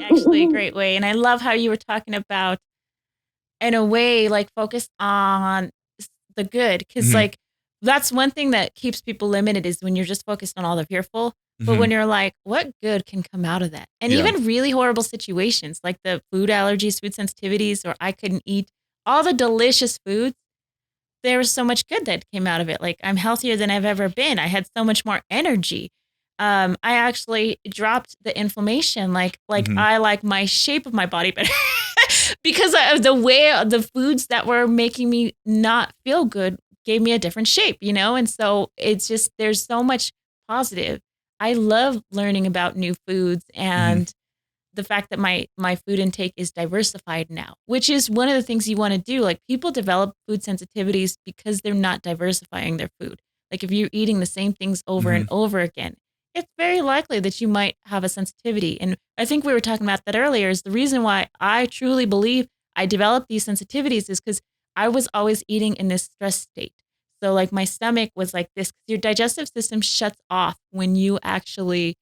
actually a great way. And I love how you were talking about, in a way, like focus on the good. Because Hmm. like that's one thing that keeps people limited is when you're just focused on all the fearful. But Hmm. when you're like, what good can come out of that? And Yeah. even really horrible situations like the food allergies, food sensitivities, or I couldn't eat all the delicious foods, there was so much good that came out of it. Like I'm healthier than I've ever been. I had so much more energy. I actually dropped the inflammation. Like Hmm. I like my shape of my body better because of the way the foods that were making me not feel good gave me a different shape, you know? And so it's just there's so much positive. I love learning about new foods Hmm. and the fact that my food intake is diversified now, which is one of the things you want to do. Like people develop food sensitivities because they're not diversifying their food. Like if you're eating the same things over Hmm. and over again, it's very likely that you might have a sensitivity. And I think we were talking about that earlier is the reason why I truly believe I developed these sensitivities is because I was always eating in this stress state. So like my stomach was like this. Your digestive system shuts off when you actually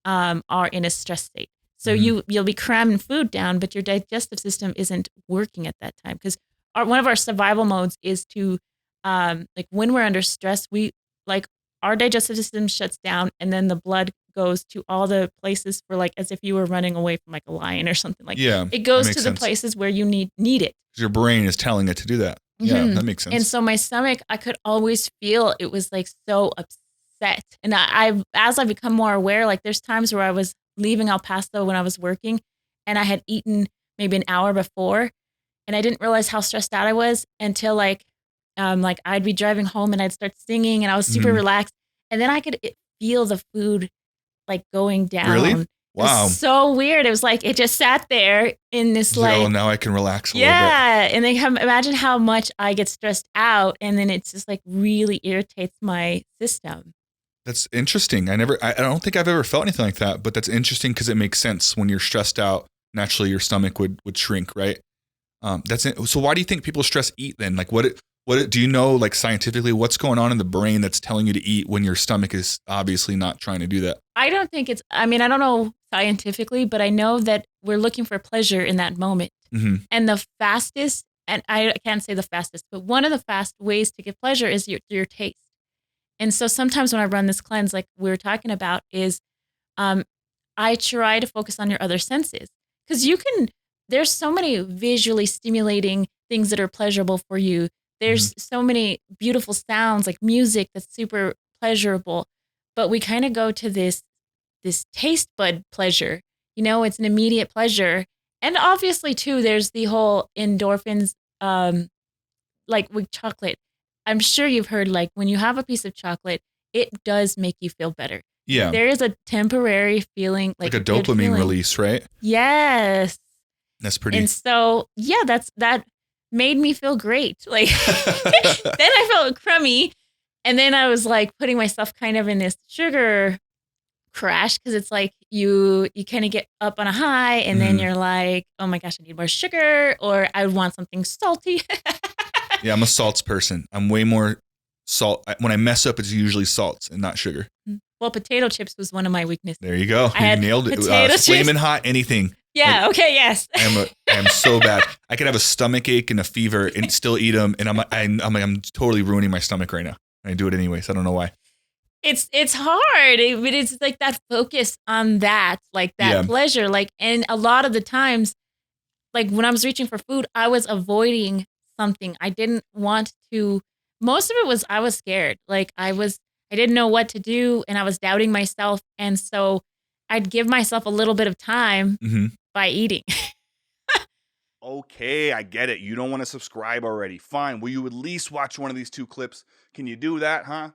are in a stress state. So Hmm. you'll be cramming food down, but your digestive system isn't working at that time because one of our survival modes is to like when we're under stress, we like our digestive system shuts down and then the blood goes to all the places for like as if you were running away from like a lion or something like Yeah, it that goes to makes the sense. places where you need it. 'Cause your brain is telling it to do that. Yeah, Hmm. that makes And sense. so my stomach, I could always feel it was like so upset. And as I become more aware, like there's times where I was leaving El Paso when I was working and I had eaten maybe an hour before and I didn't realize how stressed out I was until like I'd be driving home and I'd start singing and I was super Hmm. relaxed. And then I could feel the food like going Really? down. It was Wow. so weird. It was like it just sat there in this It's like, oh, like now I can relax a little bit. yeah, and then imagine how much I get stressed out, and then it's just like really irritates my system. That's interesting. I don't think I've ever felt anything like that, but that's interesting because it makes sense. When you're stressed out, naturally your stomach would shrink, right? That's it. So why do you think people stress eat then? Like do you know like scientifically what's going on in the brain that's telling you to eat when your stomach is obviously not trying to do that? I don't think it's. I mean, I don't know scientifically, but I know that we're looking for pleasure in that moment, Hmm. and the fastest, and I can't say the fastest, but one of the fast ways to get pleasure is your taste. And so sometimes when I run this cleanse, like we were talking about, is um, I try to focus on your other senses because you can, there's so many visually stimulating things that are pleasurable for you. Hmm. There's so many beautiful sounds like music that's super pleasurable, but we kind of go to this taste bud pleasure. You know, it's an immediate pleasure. And obviously too, there's the whole endorphins, like with chocolate. I'm sure you've heard like when you have a piece of chocolate, it does make you feel better. Yeah, There is a temporary feeling, like like a weird dopamine feeling. release, right? Yes. That's And pretty. so, yeah, that made me feel great. Like then I felt crummy. And then I was like putting myself kind of in this sugar crash because it's like you kind of get up on a high and then Hmm. you're like, oh my gosh, I need more sugar or I would want something salty. Yeah, I'm a salts person. I'm way more salt. When I mess up, it's usually salts and not sugar. Well, potato chips was one of my weaknesses. There you go. I You had nailed it. potato chips. Flaming hot, anything. Like Yeah, okay, yes. I am so bad. I could have a stomach ache and a fever and still eat them, and I'm totally ruining my stomach right now. And I do it anyways. I don't know why. It's hard, but it's like that focus on that, like that Yeah. pleasure, like, and a lot of the times, like when I was reaching for food, I was avoiding something. I didn't want to. Most of it was I was scared. I didn't know what to do, and I was doubting myself, and so I'd give myself a little bit of time Hmm. by eating. Okay, I get it. You don't want to subscribe already. Fine. Will you at least watch one of these two clips? Can you do that, huh?